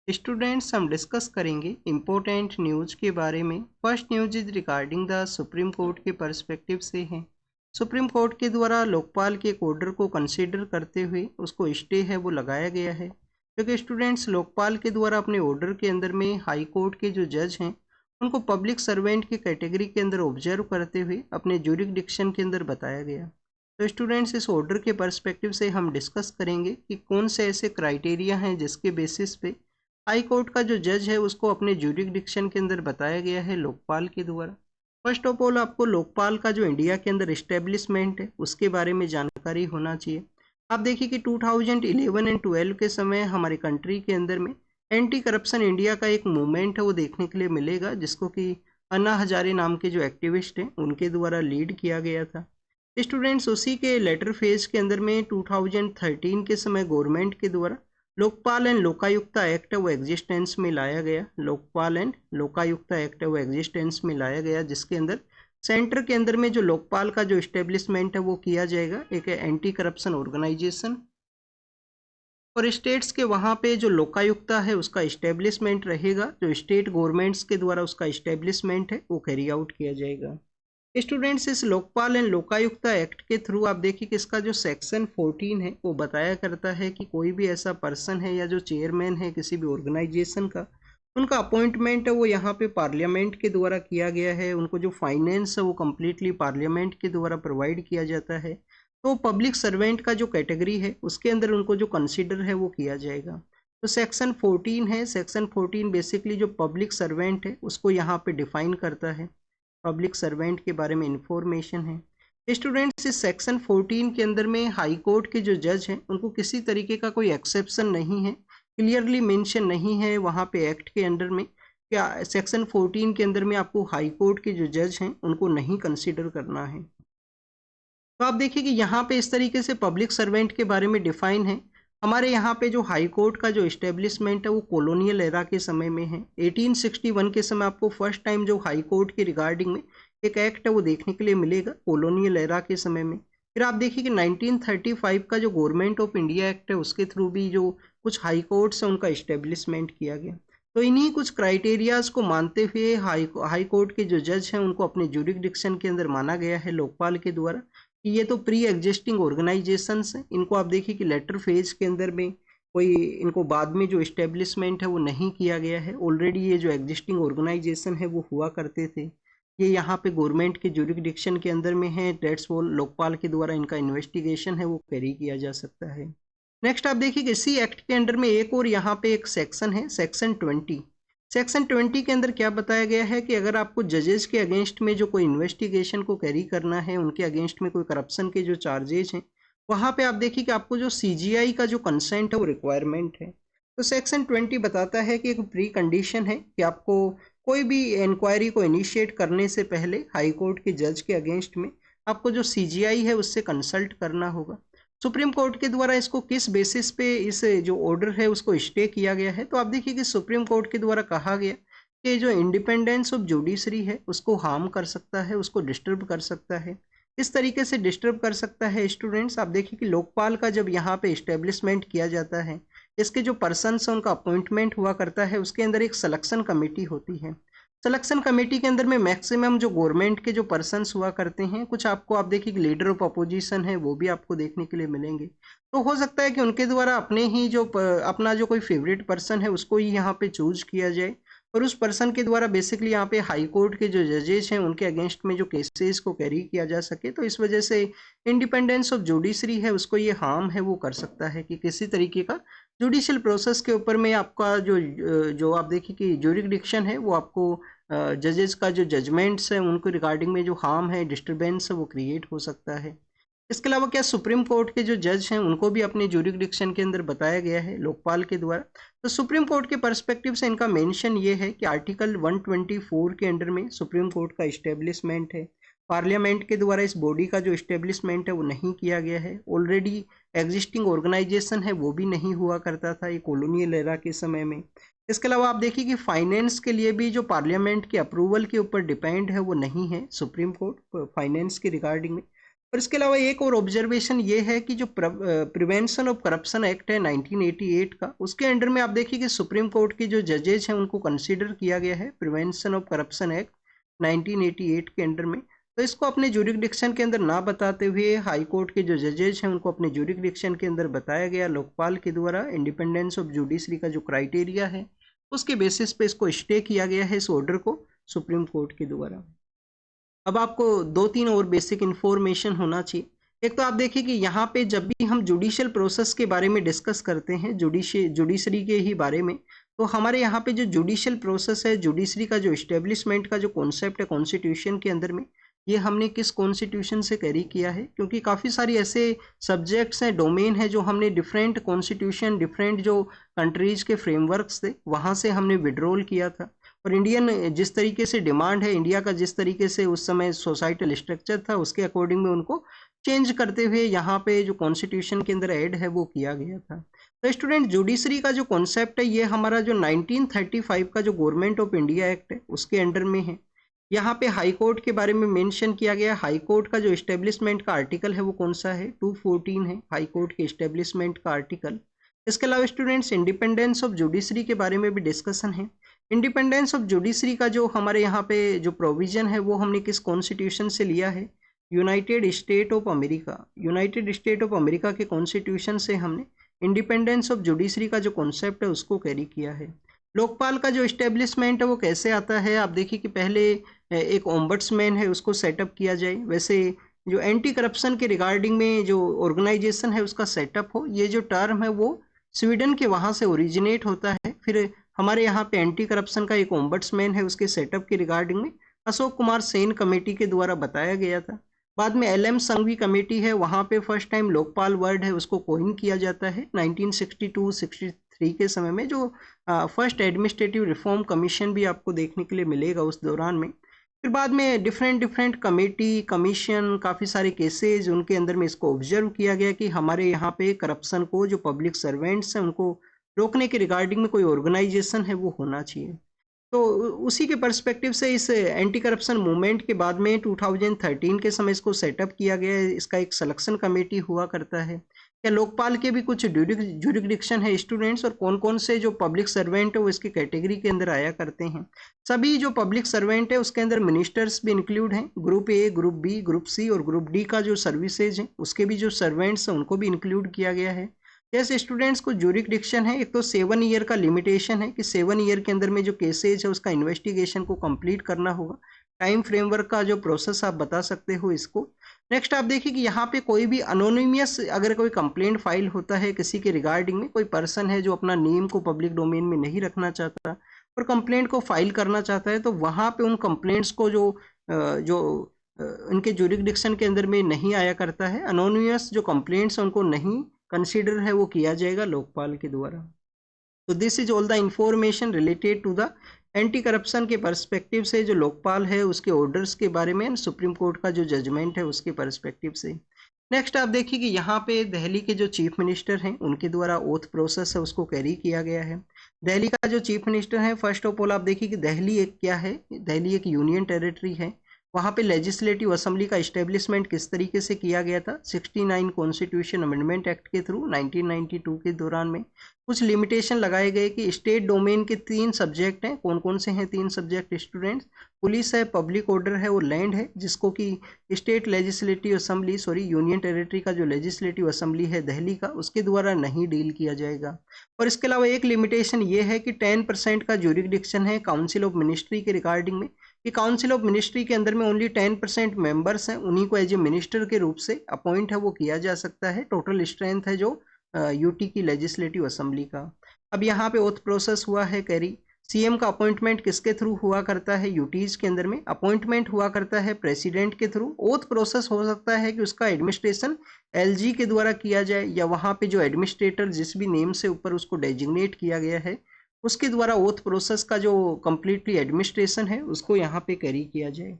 Students, हम discuss करेंगे important news के बारे में। First news is regarding the supreme court के पर्सपेक्टिव से है। सुप्रीम कोर्ट के द्वारा लोकपाल के एक ऑर्डर को कंसीडर करते हुए उसको स्टे है वो लगाया गया है, क्योंकि स्टूडेंट्स लोकपाल के द्वारा अपने ऑर्डर के अंदर में हाई कोर्ट के जो जज हैं उनको पब्लिक सर्वेंट की कैटेगरी के अंदर ऑब्जर्व करते हुए अपने ज्यूरिसडिक्शन के अंदर बताया गया। तो स्टूडेंट्स, इस ऑर्डर के पर्सपेक्टिव से हम डिस्कस करेंगे कि कौन से ऐसे क्राइटेरिया हैं जिसके बेसिस पे हाई कोर्ट का जो जज है उसको अपने ज्यूरिसडिक्शन के अंदर बताया गया है लोकपाल के द्वारा। फर्स्ट ऑफ ऑल, आपको लोकपाल का जो इंडिया के अंदर इस्टेब्लिशमेंट है उसके बारे में जानकारी होना चाहिए। आप देखिए कि 2011 एंड 12 के समय हमारे कंट्री के अंदर में एंटी करप्शन इंडिया का एक मूवमेंट है वो देखने के लिए मिलेगा, जिसको कि अन्ना हजारे नाम के जो एक्टिविस्ट हैं उनके द्वारा लीड किया गया था। स्टूडेंट्स, उसी के लेटर फेज के अंदर में 2013 के समय गवर्नमेंट के द्वारा लोकपाल एंड लोकायुक्ता एक्ट वो एग्जिस्टेंस में लाया गया। लोकपाल एंड लोकायुक्ता एक्ट वो एग्जिस्टेंस में लाया गया, जिसके अंदर सेंटर के अंदर में जो लोकपाल का जो इस्टेब्लिशमेंट है वो किया जाएगा एक एंटी करप्शन ऑर्गेनाइजेशन, और स्टेट्स के वहाँ पे जो लोकायुक्ता है उसका इस्टेब्लिशमेंट रहेगा, जो स्टेट गवर्नमेंट्स के द्वारा उसका इस्टेब्लिशमेंट है वो कैरी आउट किया जाएगा। स्टूडेंट्स, इस लोकपाल एंड लोकायुक्ता एक्ट के थ्रू आप देखिए कि इसका जो सेक्शन 14 है वो बताया करता है कि कोई भी ऐसा पर्सन है या जो चेयरमैन है किसी भी ऑर्गेनाइजेशन का, उनका अपॉइंटमेंट है वो यहाँ पे पार्लियामेंट के द्वारा किया गया है। उनको जो फाइनेंस है वो कम्प्लीटली पार्लियामेंट के द्वारा प्रोवाइड किया जाता है। तो पब्लिक सर्वेंट का जो कैटेगरी है उसके अंदर उनको जो कंसिडर है वो किया जाएगा। तो सेक्शन 14 है, सेक्शन 14 बेसिकली जो पब्लिक सर्वेंट है उसको यहाँ पे डिफाइन करता है, पब्लिक सर्वेंट के बारे में इंफॉर्मेशन है। स्टूडेंट्स, इस सेक्शन 14 के अंदर में हाई कोर्ट के जो जज हैं उनको किसी तरीके का कोई एक्सेप्शन नहीं है, क्लियरली मेंशन नहीं है वहाँ पे एक्ट के अंडर में क्या सेक्शन 14 के अंदर में आपको हाई कोर्ट के जो जज हैं उनको नहीं कंसिडर करना है। तो आप देखिए कि यहाँ पे इस तरीके से पब्लिक सर्वेंट के बारे में डिफाइन है। हमारे यहाँ पे जो हाई कोर्ट का जो इस्टेब्लिशमेंट है वो कॉलोनियल एरा के समय में है। 1861 के समय आपको फर्स्ट टाइम जो हाई कोर्ट के रिगार्डिंग में एक एक्ट है वो देखने के लिए मिलेगा कॉलोनियल एरा के समय में। फिर आप देखिए कि 1935 का जो गवर्नमेंट ऑफ इंडिया एक्ट है उसके थ्रू भी जो कुछ हाई कोर्ट्स हैं उनका इस्टेब्लिशमेंट किया गया। तो इन्हीं कुछ क्राइटेरियाज को मानते हुए हाई कोर्ट के जो जज हैं उनको अपने ज्यूरिसडिक्शन के अंदर माना गया है लोकपाल के द्वारा कि ये तो प्री एग्जिस्टिंग ऑर्गेनाइजेशंस हैं। इनको आप देखिए कि लेटर फेज के अंदर में कोई इनको बाद में जो इस्टेब्लिशमेंट है वो नहीं किया गया है, ऑलरेडी ये जो एग्जिस्टिंग ऑर्गेनाइजेशन है वो हुआ करते थे, ये यहाँ पे गवर्नमेंट के ज्यूरिसडिक्शन के अंदर में है। डेट्स वो लोकपाल के द्वारा इनका इन्वेस्टिगेशन है वो कैरी किया जा सकता है। नेक्स्ट आप देखिए कि इसी एक्ट के अंडर में एक और यहाँ पे एक सेक्शन है, सेक्शन 20। सेक्शन 20 के अंदर क्या बताया गया है कि अगर आपको जजेस के अगेंस्ट में जो कोई इन्वेस्टिगेशन को कैरी करना है, उनके अगेंस्ट में कोई करप्शन के जो चार्जेस हैं, वहाँ पे आप देखिए कि आपको जो CGI का जो कंसेंट है वो रिक्वायरमेंट है। तो सेक्शन 20 बताता है कि एक प्री कंडीशन है कि आपको कोई भी इंक्वायरी को इनिशिएट करने से पहले हाई कोर्ट के जज के अगेंस्ट में आपको जो CGI है उससे कंसल्ट करना होगा। सुप्रीम कोर्ट के द्वारा इसको किस बेसिस पे इस जो ऑर्डर है उसको स्टे किया गया है, तो आप देखिए कि सुप्रीम कोर्ट के द्वारा कहा गया कि जो इंडिपेंडेंस ऑफ जुडिशरी है उसको हार्म कर सकता है, उसको डिस्टर्ब कर सकता है। इस तरीके से डिस्टर्ब कर सकता है स्टूडेंट्स, आप देखिए कि लोकपाल का जब यहाँ पे इस्टेब्लिशमेंट किया जाता है, इसके जो पर्सन्स हैं उनका अपॉइंटमेंट हुआ करता है, उसके अंदर एक सिलेक्शन कमेटी होती है। सिलेक्शन कमेटी के अंदर में मैक्सिमम जो गवर्नमेंट के जो पर्सन्स हुआ करते हैं, कुछ आपको आप देखिए कि लीडर ऑफ अपोजिशन है वो भी आपको देखने के लिए मिलेंगे। तो हो सकता है कि उनके द्वारा अपने ही जो अपना जो कोई फेवरेट पर्सन है उसको ही यहाँ पे चूज किया जाए, और उस पर्सन के द्वारा बेसिकली यहाँ पे हाई कोर्ट के जो जजेस हैं उनके अगेंस्ट में जो केसेस को कैरी किया जा सके। तो इस वजह से इंडिपेंडेंस ऑफ जुडिशरी है उसको ये हार्म है वो कर सकता है कि किसी तरीके का जुडिशियल प्रोसेस के ऊपर में आपका जो आप देखिए कि ज्यूरिसडिक्शन है वो आपको जजेस का जो जजमेंट्स है उनको रिगार्डिंग में जो हार्म है, डिस्टर्बेंस है वो क्रिएट हो सकता है। इसके अलावा क्या सुप्रीम कोर्ट के जो जज हैं उनको भी अपने ज्यूरिसडिक्शन के अंदर बताया गया है लोकपाल के द्वारा। तो सुप्रीम कोर्ट के पर्सपेक्टिव से इनका मेंशन ये है कि आर्टिकल 124 के अंडर में सुप्रीम कोर्ट का इस्टेब्लिशमेंट है। पार्लियामेंट के द्वारा इस बॉडी का जो इस्टेब्लिशमेंट है वो नहीं किया गया है, ऑलरेडी एग्जिस्टिंग ऑर्गेनाइजेशन है वो भी नहीं हुआ करता था ये कॉलोनियल एरा के समय में। इसके अलावा आप देखिए कि फाइनेंस के लिए भी जो पार्लियामेंट के अप्रूवल के ऊपर डिपेंड है वो नहीं है सुप्रीम कोर्ट फाइनेंस के रिगार्डिंग में। और इसके अलावा एक और ऑब्जर्वेशन ये है कि जो प्रिवेंशन ऑफ करप्शन एक्ट है 1988 का, उसके अंडर में आप देखिए कि सुप्रीम कोर्ट के जो जजेज हैं उनको कंसीडर किया गया है प्रिवेंशन ऑफ करप्शन एक्ट 1988 के अंडर में। तो इसको अपने जुरिडिक्शन के अंदर ना बताते हुए हाई कोर्ट के जो जजेज हैं उनको अपने जुरिडिक्शन के अंदर बताया गया लोकपाल के द्वारा। इंडिपेंडेंस ऑफ जुडिशरी का जो क्राइटेरिया है उसके बेसिस पे इसको स्टे किया गया है, इस ऑर्डर को सुप्रीम कोर्ट के द्वारा। अब आपको दो तीन और बेसिक इन्फॉर्मेशन होना चाहिए। एक तो आप देखिए कि यहाँ पे जब भी हम जुडिशियल प्रोसेस के बारे में डिस्कस करते हैं, जुडिशरी के ही बारे में, तो हमारे यहाँ पे जो जुडिशियल प्रोसेस है, जुडिशरी का जो इस्टेब्लिशमेंट का जो कॉन्सेप्ट है कॉन्स्टिट्यूशन के अंदर में, ये हमने किस कॉन्स्टिट्यूशन से कैरी किया है, क्योंकि काफ़ी सारी ऐसे सब्जेक्ट्स हैं, डोमेन है जो हमने डिफरेंट कॉन्स्टिट्यूशन, डिफरेंट जो कंट्रीज के फ्रेमवर्क्स थे वहाँ से हमने विड्रॉल किया था। और इंडियन जिस तरीके से डिमांड है, इंडिया का जिस तरीके से उस समय सोसाइटल स्ट्रक्चर था, उसके अकॉर्डिंग में उनको चेंज करते हुए यहाँ पे जो कॉन्स्टिट्यूशन के अंदर ऐड है वो किया गया था। तो स्टूडेंट, जुडिशरी का जो कॉन्सेप्ट है ये हमारा जो 1935 का जो गवर्नमेंट ऑफ इंडिया एक्ट है उसके अंडर में है। यहाँ पे हाई कोर्ट के बारे में मेंशन किया गया। हाई कोर्ट का जो एस्टेब्लिशमेंट का आर्टिकल है वो कौन सा है, 214 है हाई कोर्ट के एस्टेब्लिशमेंट का आर्टिकल। इसके अलावा स्टूडेंट्स, इंडिपेंडेंस ऑफ जुडिशरी के बारे में भी डिस्कशन है। इंडिपेंडेंस ऑफ जुडिशरी का जो हमारे यहाँ पे जो प्रोविजन है वो हमने किस कॉन्स्टिट्यूशन से लिया है, United state of America. United state of America के कॉन्स्टिट्यूशन से हमने इंडिपेंडेंस ऑफ जुडिशरी का जो कॉन्सेप्ट है उसको कैरी किया है। लोकपाल का जो इस्टेब्लिशमेंट है वो कैसे आता है, आप देखिए कि पहले एक ओम्बड्समैन है उसको सेटअप किया जाए। वैसे जो एंटी करप्शन के रिगार्डिंग में जो ऑर्गेनाइजेशन है उसका सेटअप हो, ये जो टर्म है वो स्वीडन के वहाँ से ओरिजिनेट होता है। फिर हमारे यहाँ पे एंटी करप्शन का एक ओम्बड्समैन है, उसके सेटअप के रिगार्डिंग में अशोक कुमार सेन कमेटी के द्वारा बताया गया था। बाद में LM संघवी कमेटी है, वहाँ पे फर्स्ट टाइम लोकपाल वर्ड है उसको कोइन किया जाता है 1962-63 के समय में, जो फर्स्ट एडमिनिस्ट्रेटिव रिफॉर्म कमीशन भी आपको देखने के लिए मिलेगा उस दौरान में। फिर बाद में डिफरेंट कमेटी, कमीशन, काफ़ी सारे केसेज, उनके अंदर में इसको ऑब्जर्व किया गया कि हमारे यहाँ पे करप्शन को, जो पब्लिक सर्वेंट्स हैं उनको रोकने के रिगार्डिंग में कोई ऑर्गेनाइजेशन है वो होना चाहिए। तो उसी के पर्सपेक्टिव से इस एंटी करप्शन मूवमेंट के बाद में 2013 के समय इसको सेटअप किया गया है। इसका एक सिलेक्शन कमेटी हुआ करता है। क्या लोकपाल के भी कुछ जुरिडिक्शन है स्टूडेंट्स, और कौन कौन से जो पब्लिक सर्वेंट है वो इसकी कैटेगरी के अंदर आया करते हैं। सभी जो पब्लिक सर्वेंट है उसके अंदर मिनिस्टर्स भी इंक्लूड हैं। Group A, group B, group C और ग्रुप डी का जो सर्विसेज है उसके भी जो सर्वेंट्स हैं उनको भी इंक्लूड किया गया है। जैसे स्टूडेंट्स को जुरिडिक्शन है, एक तो 7 ईयर का लिमिटेशन है कि 7 ईयर के अंदर में जो केसेज है उसका इन्वेस्टिगेशन को कंप्लीट करना होगा। टाइम फ्रेमवर्क का जो प्रोसेस आप बता सकते हो इसको। नेक्स्ट आप देखिए कि यहाँ पे कोई भी अनोनिमियस अगर कोई कंप्लेंट फाइल होता है किसी के रिगार्डिंग में, कोई पर्सन है जो अपना नेम को पब्लिक डोमेन में नहीं रखना चाहता और कंप्लेंट को फाइल करना चाहता है, तो वहाँ पे उन कंप्लेंट्स को जो उनके जुरिडिक्शन के अंदर में नहीं आया करता है, अनोनिमियस जो कंप्लेंट्स उनको नहीं कंसीडर है वो किया जाएगा लोकपाल के द्वारा। तो this is all the information related to the anti corruption के पर्सपेक्टिव से जो लोकपाल है उसके ऑर्डर्स के बारे में, सुप्रीम कोर्ट का जो जजमेंट है उसके पर्सपेक्टिव से। नेक्स्ट आप देखिए कि यहाँ पे दिल्ली के जो चीफ मिनिस्टर हैं उनके द्वारा ओथ प्रोसेस है उसको कैरी किया गया है। दिल्ली का जो चीफ मिनिस्टर है, फर्स्ट ऑफ ऑल आप देखिए कि दिल्ली एक क्या है, दिल्ली एक यूनियन टेरिटरी है। वहाँ पे लेजिस्लेटिव असेंबली का इस्टेब्लिशमेंट किस तरीके से किया गया था, 69 कॉन्स्टिट्यूशन अमेंडमेंट एक्ट के थ्रू 1992 के दौरान में कुछ लिमिटेशन लगाए गए कि स्टेट डोमेन के 3 सब्जेक्ट हैं। कौन कौन से हैं 3 सब्जेक्ट स्टूडेंट्स, पुलिस है, पब्लिक ऑर्डर है और लैंड है, जिसको कि state legislative assembly, union territory का जो लेजिस्लेटिव असेंबली है दिल्ली का, उसके द्वारा नहीं डील किया जाएगा। और इसके अलावा एक लिमिटेशन ये है कि 10% का जुरिडिक्शन है काउंसिल ऑफ मिनिस्ट्री के रिगार्डिंग में, कि काउंसिल ऑफ मिनिस्ट्री के अंदर में ओनली 10% मेंबर्स हैं, उन्हीं को एज ए मिनिस्टर के रूप से अपॉइंट है वो किया जा सकता है। टोटल स्ट्रेंथ है जो यूटी की लेजिस्लेटिव असेंबली का। अब यहाँ पे ओथ प्रोसेस हुआ है कैरी। सीएम का अपॉइंटमेंट किसके थ्रू हुआ करता है, यूटीज के अंदर में अपॉइंटमेंट हुआ करता है प्रेसिडेंट के थ्रू। ओथ प्रोसेस हो सकता है कि उसका एडमिनिस्ट्रेशन एलजी के द्वारा किया जाए, या वहाँ पे जो एडमिनिस्ट्रेटर जिस भी नेम से ऊपर उसको डेजिग्नेट किया गया है उसके द्वारा ओथ प्रोसेस का जो कंप्लीटली एडमिनिस्ट्रेशन है उसको यहाँ पे कैरी किया जाए।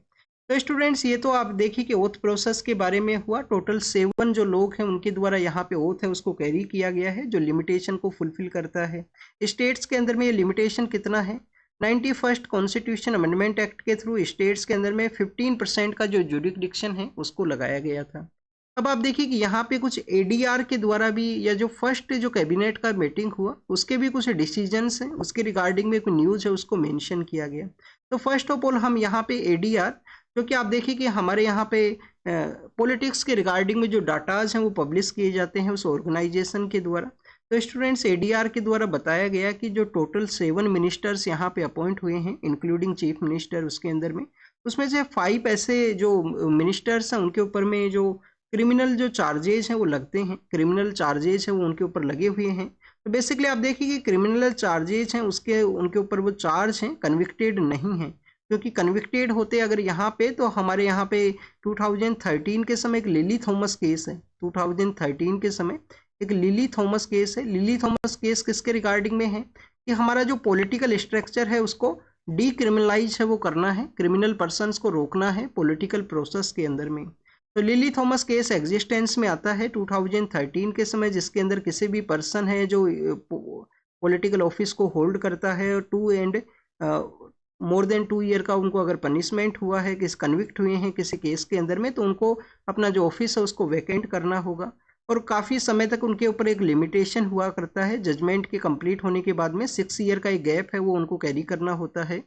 तो स्टूडेंट्स, ये तो आप देखिए कि ओथ प्रोसेस के बारे में हुआ। टोटल 7 जो लोग हैं उनके द्वारा यहाँ पे ओथ है उसको कैरी किया गया है, जो लिमिटेशन को फुलफिल करता है। स्टेट्स के अंदर में ये लिमिटेशन कितना है, 91st कॉन्स्टिट्यूशन अमेंडमेंट एक्ट के थ्रू स्टेट्स के अंदर में 15% का जो जुरिडिक्शन है उसको लगाया गया था। अब आप देखिए कि यहाँ पे कुछ एडीआर के द्वारा भी, या जो फर्स्ट जो कैबिनेट का मीटिंग हुआ उसके भी कुछ डिसीजंस हैं, उसके रिगार्डिंग में कोई न्यूज़ है उसको मेंशन किया गया। तो फर्स्ट ऑफ ऑल हम यहाँ पे एडीआर, जो कि आप देखिए कि हमारे यहाँ पे पॉलिटिक्स के रिगार्डिंग में जो डाटाज हैं वो पब्लिश किए जाते हैं उस ऑर्गेनाइजेशन के द्वारा। तो स्टूडेंट्स एडीआर के द्वारा बताया गया कि जो टोटल 7 मिनिस्टर्स यहाँ पे अपॉइंट हुए हैं इंक्लूडिंग चीफ मिनिस्टर उसके अंदर में, उसमें से 5 ऐसे जो मिनिस्टर्स हैं उनके ऊपर में जो क्रिमिनल जो चार्जेस हैं वो लगते हैं, क्रिमिनल चार्जेस हैं वो उनके ऊपर लगे हुए हैं। तो बेसिकली आप देखिए कि क्रिमिनल चार्जेस हैं उसके उनके ऊपर वो चार्ज हैं, कन्विक्टेड नहीं हैं, क्योंकि कन्विक्टेड होते अगर यहाँ पे तो हमारे यहाँ पे 2013 के समय एक लिली थॉमस केस है, 2013 के समय एक लिली थॉमस केस है। लिली थॉमस केस किसके रिगार्डिंग में है कि हमारा जो पॉलिटिकल स्ट्रक्चर है उसको डीक्रिमिनलाइज है वो करना है, क्रिमिनल पर्सनस को रोकना है पॉलिटिकल प्रोसेस के अंदर में। तो लिली थॉमस केस एग्जिस्टेंस में आता है 2013 के समय, जिसके अंदर किसी भी पर्सन है जो पॉलिटिकल ऑफिस को होल्ड करता है और 2 एंड मोर देन 2 ईयर का उनको अगर पनिशमेंट हुआ है, किस कन्विक्ट हुए हैं किसी केस के अंदर में, तो उनको अपना जो ऑफिस है उसको वैकेंट करना होगा। और काफ़ी समय तक उनके ऊपर एक लिमिटेशन हुआ करता है, जजमेंट के कंप्लीट होने के बाद में 6 ईयर का एक गैप है वो उनको कैरी करना होता है।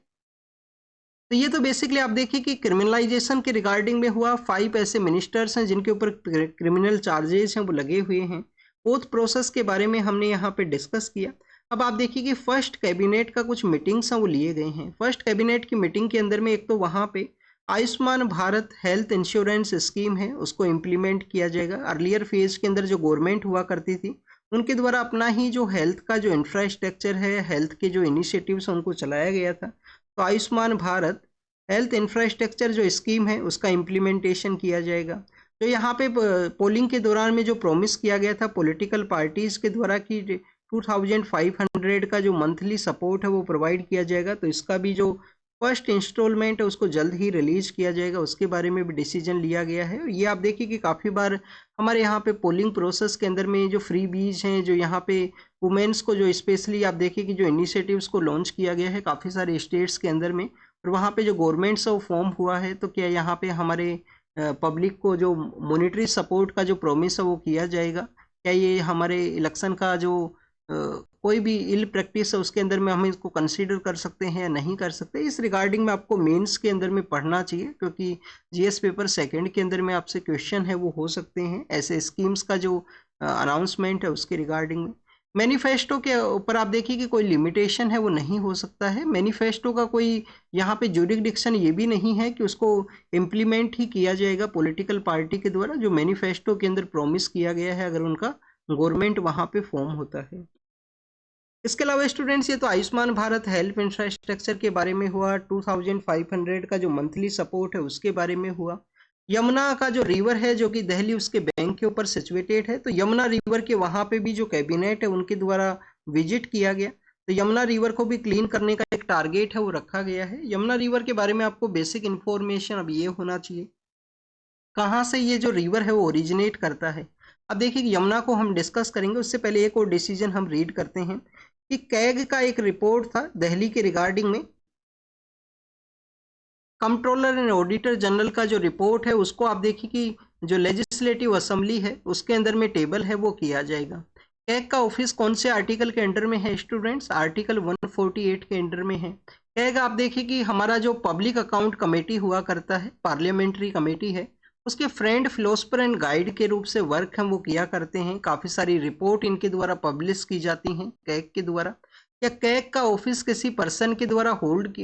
तो ये तो बेसिकली आप देखिए कि क्रिमिनलाइजेशन के रिगार्डिंग में हुआ। 5 ऐसे मिनिस्टर्स हैं जिनके ऊपर क्रिमिनल चार्जेस हैं वो लगे हुए हैं। ओथ प्रोसेस के बारे में हमने यहाँ पे डिस्कस किया। अब आप देखिए कि फर्स्ट कैबिनेट का कुछ मीटिंग्स हैं वो लिए गए हैं। फर्स्ट कैबिनेट की मीटिंग के अंदर में एक तो वहाँ पे Ayushman Bharat health insurance scheme है उसको इम्प्लीमेंट किया जाएगा। अर्लियर फेज के अंदर जो गवर्नमेंट हुआ करती थी उनके द्वारा अपना ही जो हेल्थ का जो इंफ्रास्ट्रक्चर है, हेल्थ के जो इनिशिएटिव्स हैं उनको चलाया गया था। तो आयुष्मान भारत हेल्थ इंफ्रास्ट्रक्चर जो स्कीम है उसका इम्प्लीमेंटेशन किया जाएगा। तो यहाँ पे पोलिंग के दौरान में जो प्रॉमिस किया गया था पॉलिटिकल पार्टीज के द्वारा कि 2500 का जो मंथली सपोर्ट है वो प्रोवाइड किया जाएगा, तो इसका भी जो फर्स्ट इंस्टॉलमेंट है उसको जल्द ही रिलीज किया जाएगा, उसके बारे में भी डिसीजन लिया गया है। ये आप देखिए कि काफ़ी बार हमारे यहाँ पे पोलिंग प्रोसेस के अंदर में जो फ्री बीज हैं, जो यहाँ पे वुमेन्स को जो स्पेशली आप देखिए कि जो इनिशिएटिव्स को लॉन्च किया गया है काफ़ी सारे स्टेट्स के अंदर में, और वहाँ पे जो गवर्नमेंट्स है वो फॉर्म हुआ है, तो क्या यहाँ पे हमारे पब्लिक को जो मॉनिटरी सपोर्ट का जो प्रॉमिस है वो किया जाएगा? क्या ये हमारे इलेक्शन का जो कोई भी इल प्रैक्टिस है उसके अंदर में हम इसको कंसीडर कर सकते हैं या नहीं कर सकते? इस रिगार्डिंग में आपको मेंस के अंदर में पढ़ना चाहिए, क्योंकि जीएस पेपर सेकंड के अंदर में आपसे क्वेश्चन है वो हो सकते हैं ऐसे स्कीम्स का जो अनाउंसमेंट है उसके रिगार्डिंग में। मैनिफेस्टो के ऊपर आप देखिए कि कोई लिमिटेशन है वो नहीं हो सकता है। मैनिफेस्टो का कोई यहाँ पे जुरिडिक्शन ये भी नहीं है कि उसको इम्प्लीमेंट ही किया जाएगा पॉलिटिकल पार्टी के द्वारा, जो मैनिफेस्टो के अंदर प्रॉमिस किया गया है अगर उनका गवर्नमेंट वहाँ पे फॉर्म होता है। इसके अलावा स्टूडेंट्स ये तो आयुष्मान भारत हेल्थ इंफ्रास्ट्रक्चर के बारे में हुआ, 2500 का जो मंथली सपोर्ट है उसके बारे में हुआ। यमुना का जो रिवर है जो कि दिल्ली उसके बैंक के ऊपर सिचुएटेड है, तो यमुना रिवर के वहाँ पे भी जो कैबिनेट है उनके द्वारा विजिट किया गया, तो यमुना रिवर को भी क्लीन करने का एक टारगेट है वो रखा गया है। यमुना रिवर के बारे में आपको बेसिक इन्फॉर्मेशन अब ये होना चाहिए कहाँ से ये जो रिवर है वो ओरिजिनेट करता है। अब देखिए कि यमुना को हम डिस्कस करेंगे, उससे पहले एक और डिसीजन हम रीड करते हैं कि कैग का एक रिपोर्ट था दिल्ली के रिगार्डिंग में। कंट्रोलर एंड ऑडिटर जनरल का जो रिपोर्ट है उसको आप देखिए कि जो लेजिस्लेटिव असेंबली है उसके अंदर में टेबल है वो किया जाएगा। कैग का ऑफिस कौन से आर्टिकल के अंडर में है स्टूडेंट्स? आर्टिकल 148 के अंडर में है। कैग आप देखिए कि हमारा जो पब्लिक अकाउंट कमेटी हुआ करता है, पार्लियामेंट्री कमेटी है, उसके फ्रेंड फिलोसफर एंड गाइड के रूप से वर्क हम वो किया करते हैं। काफ़ी सारी रिपोर्ट इनके द्वारा पब्लिश की जाती हैं कैग के द्वारा। क्या कैग का ऑफिस किसी पर्सन के द्वारा होल्ड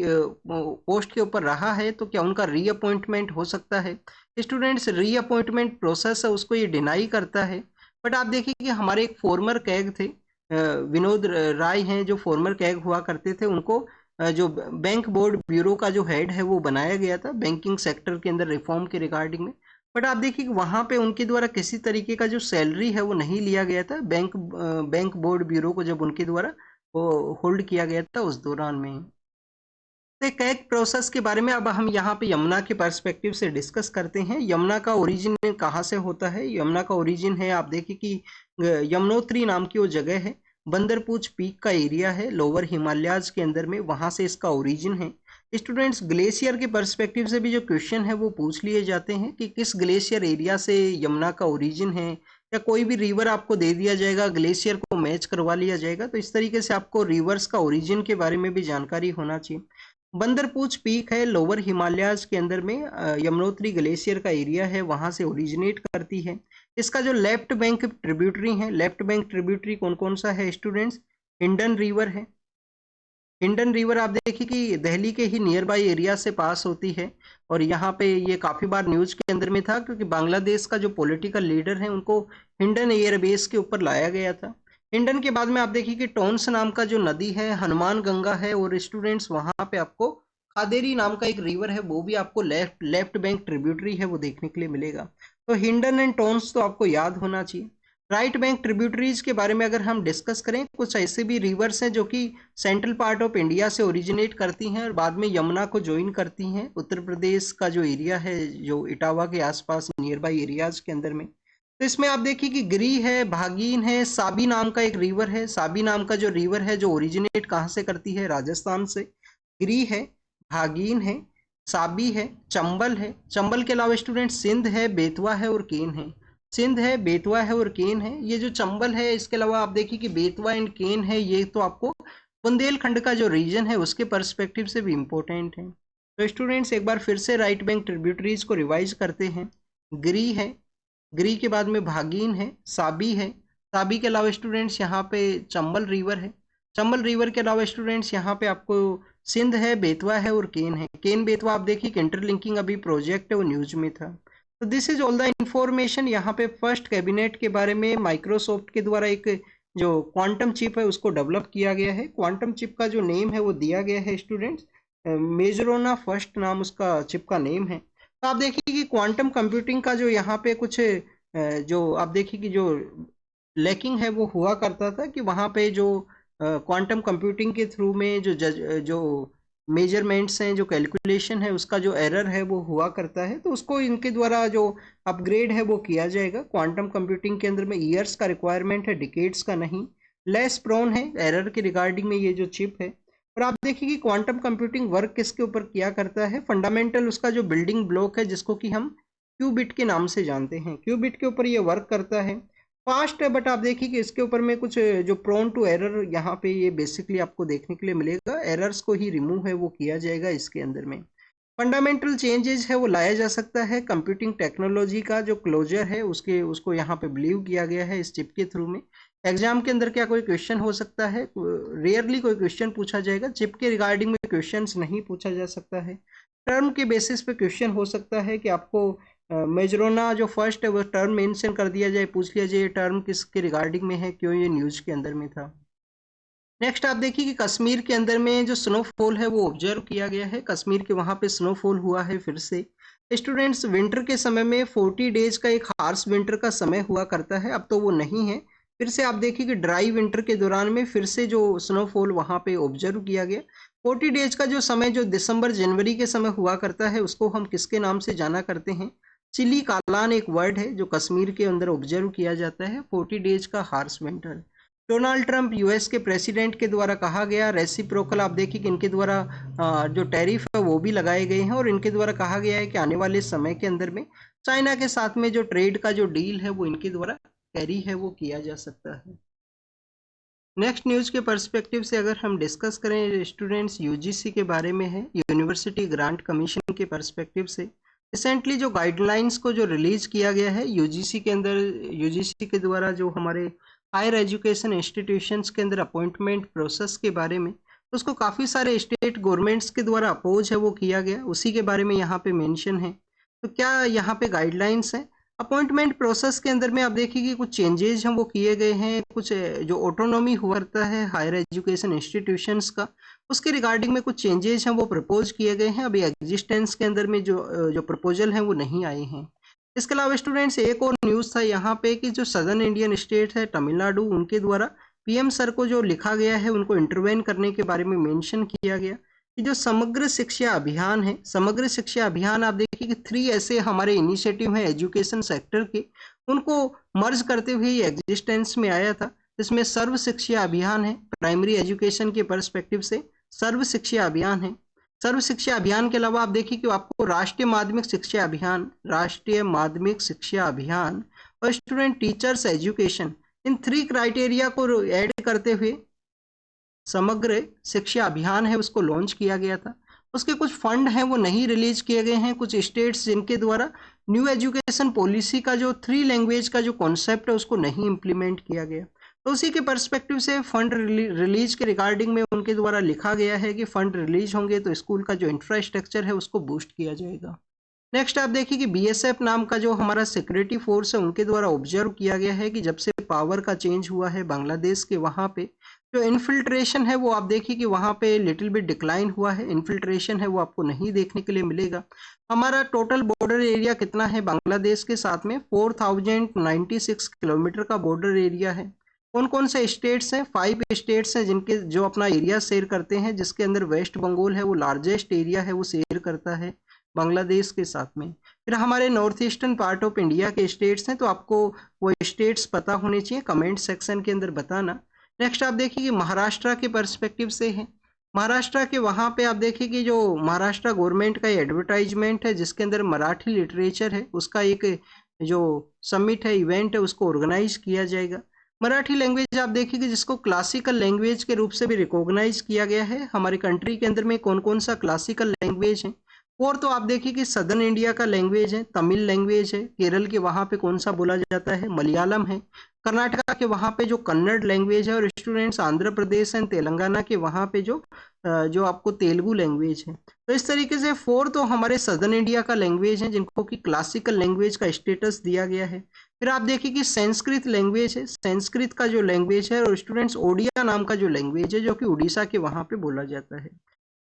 पोस्ट के ऊपर रहा है तो क्या उनका रीअपॉइंटमेंट हो सकता है? स्टूडेंट्स रीअपॉइंटमेंट प्रोसेस है उसको ये डिनाई करता है। बट आप देखिए कि हमारे एक फॉर्मर कैग थे, विनोद राय हैं जो फॉर्मर कैग हुआ करते थे, उनको जो बैंक बोर्ड ब्यूरो का जो हेड है वो बनाया गया था बैंकिंग सेक्टर के अंदर रिफॉर्म के रिगार्डिंग में। बट आप देखिए कि वहाँ पे उनके द्वारा किसी तरीके का जो सैलरी है वो नहीं लिया गया था बैंक बोर्ड ब्यूरो को जब उनके द्वारा वो होल्ड किया गया था उस दौरान में। तो कैग प्रोसेस के बारे में अब हम यहाँ पे यमुना के पर्सपेक्टिव से डिस्कस करते हैं। यमुना का ओरिजिन कहाँ से होता है? यमुना का ओरिजिन है आप देखिए कि यमुनोत्री नाम की वो जगह है, बंदरपूछ पीक का एरिया है लोअर हिमालयाज के अंदर में, वहाँ से इसका ओरिजिन है। स्टूडेंट्स ग्लेशियर के पर्सपेक्टिव से भी जो क्वेश्चन है वो पूछ लिए जाते हैं कि किस ग्लेशियर एरिया से यमुना का ओरिजिन है, या कोई भी रिवर आपको दे दिया जाएगा, ग्लेशियर को मैच करवा लिया जाएगा, तो इस तरीके से आपको रिवर्स का ओरिजिन के बारे में भी जानकारी होना चाहिए। बंदरपूछ पीक है लोअर हिमालयाज के अंदर में, यमुनोत्री ग्लेशियर का एरिया है, वहां से ओरिजिनेट करती है। इसका जो लेफ्ट बैंक ट्रिब्यूटरी है, लेफ्ट बैंक ट्रिब्यूटरी कौन कौन सा है स्टूडेंट्स? हिंडन रिवर है। हिंडन रिवर आप देखिए कि दिल्ली के ही नियर बाई एरिया से पास होती है, और यहाँ पे ये काफी बार न्यूज के अंदर में था क्योंकि बांग्लादेश का जो पॉलिटिकल लीडर है उनको हिंडन एयरबेस के ऊपर लाया गया था। हिंडन के बाद में आप देखिए कि टोन्स नाम का जो नदी है, हनुमान गंगा है, और स्टूडेंट्स वहां पे आपको कादेरी नाम का एक रिवर है, वो भी आपको लेफ्ट बैंक ट्रिब्यूटरी है वो देखने के लिए मिलेगा। तो हिंडन एंड टोन्स तो आपको याद होना चाहिए। राइट बैंक ट्रिब्यूटरीज के बारे में अगर हम डिस्कस करें, कुछ ऐसे भी रिवर्स हैं जो कि सेंट्रल पार्ट ऑफ इंडिया से ओरिजिनेट करती हैं और बाद में यमुना को ज्वाइन करती हैं। उत्तर प्रदेश का जो एरिया है, जो इटावा के आसपास नियर बाई एरियाज के अंदर में, तो इसमें आप देखिए कि गिरी है, भागीन है, साबी नाम का एक रिवर है। साबी नाम का जो रिवर है जो ओरिजिनेट कहाँ से करती है? राजस्थान से। गिरी है, भागीन है, साबी है, चंबल है। चंबल के अलावा स्टूडेंट सिंध है, बेतवा है और केन है। सिंध है, बेतवा है और केन है। ये जो चंबल है, इसके अलावा आप देखिए कि बेतवा एंड केन है, ये तो आपको बुंदेलखंड का जो रीजन है उसके पर्सपेक्टिव से भी इम्पोर्टेंट है। तो स्टूडेंट्स एक बार फिर से राइट बैंक ट्रिब्यूटरीज को रिवाइज करते हैं। गिरी है, गिरी के बाद में भागीन है, साबी है, साबी के अलावा स्टूडेंट्स यहाँ पे चंबल रिवर है। चंबल रिवर के अलावा स्टूडेंट्स यहाँ पे आपको सिंध है, बेतवा है और केन है। केन बेतवा आप देखिए कि इंटरलिंकिंग अभी प्रोजेक्ट है वो न्यूज में था। तो this is all the information. यहाँ पे फर्स्ट कैबिनेट के बारे में माइक्रोसॉफ्ट के द्वारा एक जो क्वांटम चिप है उसको डेवलप किया गया है। क्वांटम चिप का जो नेम है वो दिया गया है स्टूडेंट्स, मेजरोना फर्स्ट नाम उसका चिप का नेम है। तो आप देखिए कि क्वांटम कंप्यूटिंग का जो यहाँ पे कुछ जो आप देखिए कि जो लैकिंग है वो हुआ करता था कि वहाँ पे जो क्वांटम कंप्यूटिंग के थ्रू में जो मेजरमेंट्स हैं, जो कैलकुलेशन है, उसका जो एरर है वो हुआ करता है। तो उसको इनके द्वारा जो अपग्रेड है वो किया जाएगा। क्वांटम कंप्यूटिंग के अंदर में ईयर्स का रिक्वायरमेंट है, डिकेड्स का नहीं। लेस प्रोन है एरर के रिगार्डिंग में ये जो चिप है। और आप देखिए कि क्वांटम कंप्यूटिंग वर्क किसके ऊपर किया करता है? फंडामेंटल उसका जो बिल्डिंग ब्लॉक है जिसको कि हम क्यूबिट के नाम से जानते हैं, क्यूबिट के ऊपर ये वर्क करता है। फास्ट है, बट आप देखिए कि इसके ऊपर में कुछ जो प्रोन टू एरर यहाँ पे ये बेसिकली आपको देखने के लिए मिलेगा। एरर्स को ही रिमूव है वो किया जाएगा इसके अंदर में। फंडामेंटल चेंजेस है वो लाया जा सकता है। कंप्यूटिंग टेक्नोलॉजी का जो क्लोजर है उसको यहाँ पे बिलीव किया गया है इस चिप के थ्रू में। एग्जाम के अंदर क्या कोई क्वेश्चन हो सकता है? रेयरली कोई क्वेश्चन पूछा जाएगा। चिप के रिगार्डिंग में क्वेश्चन नहीं पूछा जा सकता है। टर्म के बेसिस पे क्वेश्चन हो सकता है कि आपको मेजरोना जो फर्स्ट है वो टर्म मेंशन कर दिया जाए, पूछ लिया जाए टर्म किसके रिगार्डिंग में है, क्यों ये न्यूज के अंदर में था। नेक्स्ट आप देखिए कि कश्मीर के अंदर में जो स्नोफॉल है वो ऑब्जर्व किया गया है। कश्मीर के वहाँ पे स्नोफॉल हुआ है फिर से। स्टूडेंट्स विंटर के समय में 40 डेज का एक हार्श विंटर का समय हुआ करता है, अब तो वो नहीं है। फिर से आप देखिए कि ड्राई विंटर के दौरान में फिर से जो स्नोफॉल वहाँ पे ऑब्जर्व किया गया। 40 डेज का जो समय जो दिसंबर जनवरी के समय हुआ करता है उसको हम किसके नाम से जाना करते हैं? चिली कालान एक वर्ड है जो कश्मीर के अंदर ऑब्जर्व किया जाता है। 40 डेज का harsh winter. Donald Trump US के प्रेसिडेंट के द्वारा कहा गया रेसिप्रोकल, आप देखिए कि इनके द्वारा जो टैरिफ है वो भी लगाए गए हैं, और इनके द्वारा कहा गया है कि आने वाले समय के अंदर में चाइना के साथ में जो ट्रेड का जो डील है वो इनके द्वारा कैरी है वो किया जा सकता है। नेक्स्ट न्यूज के पर्सपेक्टिव से अगर हम डिस्कस करें स्टूडेंट्स, यूजीसी के बारे में है, यूनिवर्सिटी ग्रांट कमीशन के पर्सपेक्टिव से रिसेंटली जो गाइडलाइंस को जो रिलीज किया गया है यूजीसी के अंदर, यूजीसी के द्वारा जो हमारे हायर एजुकेशन इंस्टीट्यूशंस के अंदर अपॉइंटमेंट प्रोसेस के बारे में, तो उसको काफ़ी सारे स्टेट गवर्नमेंट्स के द्वारा अपोज है वो किया गया, उसी के बारे में यहाँ पे मेंशन है। तो क्या यहाँ पे गाइडलाइंस है अपॉइंटमेंट प्रोसेस के अंदर में? आप देखिए कि कुछ चेंजेस हैं वो किए गए हैं, कुछ जो ऑटोनॉमी हुआ करता है हायर एजुकेशन इंस्टीट्यूशंस का, उसके रिगार्डिंग में कुछ चेंजेस हैं वो प्रपोज किए गए हैं। अभी एग्जिस्टेंस के अंदर में जो प्रपोजल हैं वो नहीं आए हैं। इसके अलावा स्टूडेंट्स एक और न्यूज़ था यहाँ पे कि जो सदर्न इंडियन स्टेट है तमिलनाडु, उनके द्वारा पीएम सर को जो लिखा गया है उनको इंटरवेन करने के बारे में मेंशन किया गया कि जो समग्र शिक्षा अभियान है, समग्र शिक्षा अभियान आप देखिए कि 3 ऐसे हमारे इनिशिएटिव हैं एजुकेशन सेक्टर के, उनको मर्ज करते हुए एग्जिस्टेंस में आया था। इसमें सर्व शिक्षा अभियान है, प्राइमरी एजुकेशन के पर्सपेक्टिव से सर्व शिक्षा अभियान है। सर्व शिक्षा अभियान के अलावा आप देखिए कि आपको राष्ट्रीय माध्यमिक शिक्षा अभियान और स्टूडेंट टीचर्स एजुकेशन, इन 3 क्राइटेरिया को ऐड करते हुए समग्र शिक्षा अभियान है उसको लॉन्च किया गया था। उसके कुछ फंड हैं वो नहीं रिलीज किए गए हैं, कुछ स्टेट्स जिनके द्वारा न्यू एजुकेशन पॉलिसी का जो 3 लैंग्वेज का जो कॉन्सेप्ट है उसको नहीं इम्प्लीमेंट किया गया। तो उसी के पर्सपेक्टिव से फंड रिलीज के रिगार्डिंग में उनके द्वारा लिखा गया है कि फंड रिलीज होंगे तो स्कूल का जो इंफ्रास्ट्रक्चर है उसको बूस्ट किया जाएगा। नेक्स्ट आप देखिए कि बीएसएफ नाम का जो हमारा सिक्योरिटी फोर्स है उनके द्वारा ऑब्जर्व किया गया है कि जब से पावर का चेंज हुआ है बांग्लादेश के, वहाँ पे जो इन्फिल्ट्रेशन है वो आप देखिए कि वहाँ पे लिटिल बिट डिक्लाइन हुआ है। इन्फिल्ट्रेशन है वो आपको नहीं देखने के लिए मिलेगा। हमारा टोटल बॉर्डर एरिया कितना है बांग्लादेश के साथ में? 4096 किलोमीटर का बॉर्डर एरिया है। कौन कौन से स्टेट्स हैं? 5 स्टेट्स हैं जिनके जो अपना एरिया शेयर करते हैं, जिसके अंदर वेस्ट बंगाल है वो लार्जेस्ट एरिया है वो शेयर करता है बांग्लादेश के साथ में। फिर हमारे north eastern part of India के स्टेट्स हैं, तो आपको वो स्टेट्स पता होने चाहिए, कमेंट सेक्शन के अंदर बताना। नेक्स्ट आप देखिए कि महाराष्ट्र के पर्सपेक्टिव से है। महाराष्ट्र के वहाँ पे आप देखिए कि जो महाराष्ट्र गवर्नमेंट का एडवर्टाइजमेंट है जिसके अंदर मराठी लिटरेचर है उसका एक जो समिट है, इवेंट है, उसको ऑर्गेनाइज किया जाएगा। मराठी लैंग्वेज आप देखिए कि जिसको क्लासिकल लैंग्वेज के रूप से भी रिकॉग्नाइज किया गया है। हमारे कंट्री के अंदर में कौन कौन सा क्लासिकल लैंग्वेज है? और तो आप देखिए कि सदर्न इंडिया का लैंग्वेज है तमिल लैंग्वेज है, केरल के वहाँ पे कौन सा बोला जाता है? मलयालम है। कर्नाटका के वहाँ पे जो कन्नड़ लैंग्वेज है, और स्टूडेंट्स आंध्र प्रदेश एंड तेलंगाना के वहाँ पे जो आपको तेलुगु लैंग्वेज है। तो इस तरीके से 4 तो हमारे सदर्न इंडिया का लैंग्वेज है जिनको कि क्लासिकल लैंग्वेज का स्टेटस दिया गया है। फिर आप देखिए कि संस्कृत लैंग्वेज है, संस्कृत का जो लैंग्वेज है, और स्टूडेंट्स ओडिया नाम का जो लैंग्वेज है जो कि उड़ीसा के वहाँ पे बोला जाता है।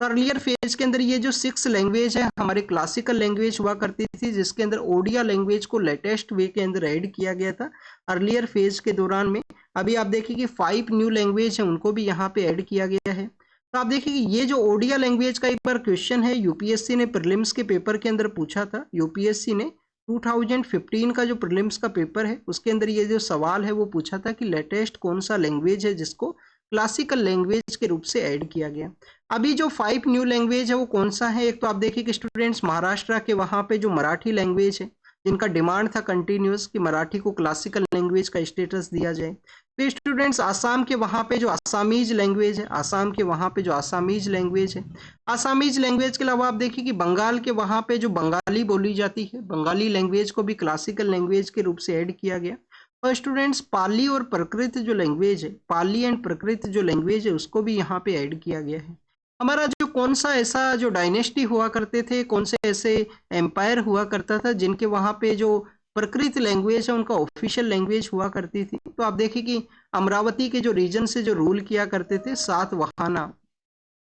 तो अर्लियर फेज के अंदर ये जो 6 लैंग्वेज है हमारे क्लासिकल लैंग्वेज हुआ करती थी, जिसके अंदर ओडिया लैंग्वेज को लेटेस्ट वे के अंदर ऐड किया गया था अर्लियर फेज के दौरान में। अभी आप देखिए कि 5 न्यू लैंग्वेज है उनको भी यहाँ पे ऐड किया गया है। तो आप देखिए कि ये जो ओडिया लैंग्वेज का एक बार क्वेश्चन है यूपीएससी ने प्रीलिम्स के पेपर के अंदर पूछा था। यूपीएससी ने 2015 का जो प्रीलिम्स का पेपर है उसके अंदर ये जो सवाल है वो पूछा था कि लेटेस्ट कौन सा लैंग्वेज है जिसको क्लासिकल लैंग्वेज के रूप से ऐड किया गया। अभी जो 5 न्यू लैंग्वेज है वो कौन सा है? एक तो आप देखिए कि स्टूडेंट्स महाराष्ट्र के वहाँ पे जो मराठी लैंग्वेज है जिनका डिमांड था कंटिन्यूस कि मराठी को क्लासिकल लैंग्वेज का स्टेटस दिया जाए। फिर स्टूडेंट्स आसाम के वहाँ पे जो आसामीज लैंग्वेज है, आसाम के वहाँ पे जो आसामीज लैंग्वेज है, आसामीज लैंग्वेज के अलावा आप देखिए कि बंगाल के वहाँ पे जो बंगाली बोली जाती है, बंगाली लैंग्वेज को भी क्लासिकल लैंग्वेज के रूप से ऐड किया गया। और स्टूडेंट्स पाली और प्रकृत जो लैंग्वेज है, पाली एंड प्रकृत जो लैंग्वेज है उसको भी यहाँ पे ऐड किया गया है। हमारा जो कौन सा ऐसा जो डायनेस्टी हुआ करते थे, कौन से ऐसे एम्पायर हुआ करता था जिनके वहाँ पे जो प्रकृत लैंग्वेज है उनका ऑफिशियल लैंग्वेज हुआ करती थी? तो आप देखिए कि अमरावती के जो रीजन से जो रूल किया करते थे सातवाहना,